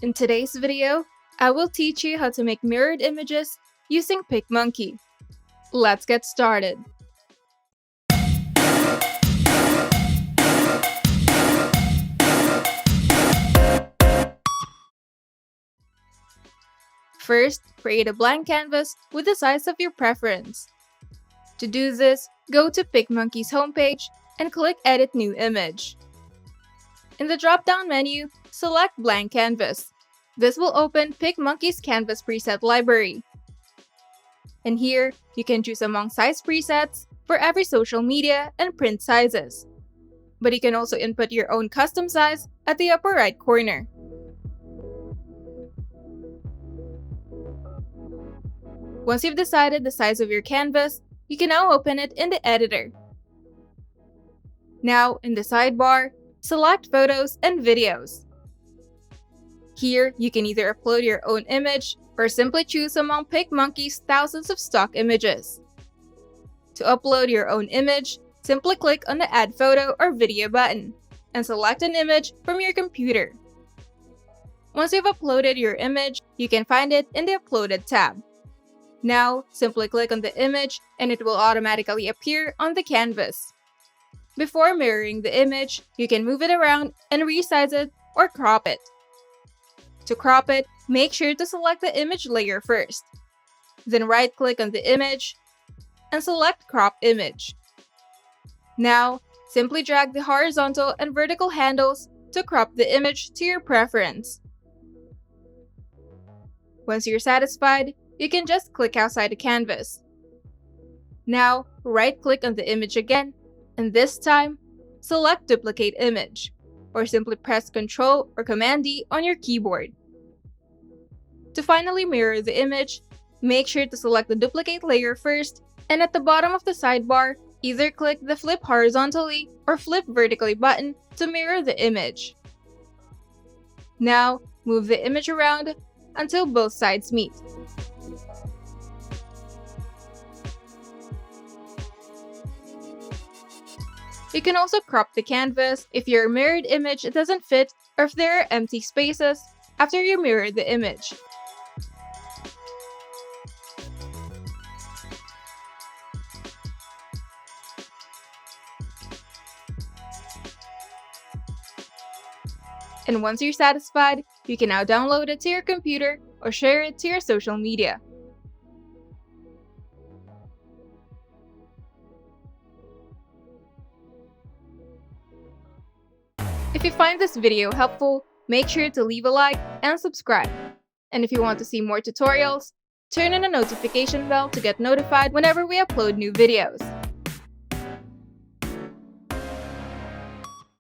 In today's video, I will teach you how to make mirrored images using PicMonkey. Let's get started. First, create a blank canvas with the size of your preference. To do this, go to PicMonkey's homepage and click Edit New Image. In the drop-down menu, select Blank Canvas. This will open PicMonkey's Canvas preset library. And here, you can choose among size presets for every social media and print sizes. But you can also input your own custom size at the upper right corner. Once you've decided the size of your canvas, you can now open it in the editor. Now, in the sidebar, select Photos and Videos. Here, you can either upload your own image or simply choose among PicMonkey's thousands of stock images. To upload your own image, simply click on the Add Photo or Video button and select an image from your computer. Once you've uploaded your image, you can find it in the Uploaded tab. Now, simply click on the image and it will automatically appear on the canvas. Before mirroring the image, you can move it around and resize it or crop it. To crop it, make sure to select the image layer first. Then right-click on the image and select Crop Image. Now, simply drag the horizontal and vertical handles to crop the image to your preference. Once you're satisfied, you can just click outside the canvas. Now, right-click on the image again, and this time, select Duplicate Image, or simply press Ctrl or Command-D on your keyboard. To finally mirror the image, make sure to select the duplicate layer first, and at the bottom of the sidebar, either click the Flip Horizontally or Flip Vertically button to mirror the image. Now, move the image around until both sides meet. You can also crop the canvas if your mirrored image doesn't fit or if there are empty spaces after you mirror the image. And once you're satisfied, you can now download it to your computer or share it to your social media. If you find this video helpful, make sure to leave a like and subscribe. And if you want to see more tutorials, turn on the notification bell to get notified whenever we upload new videos.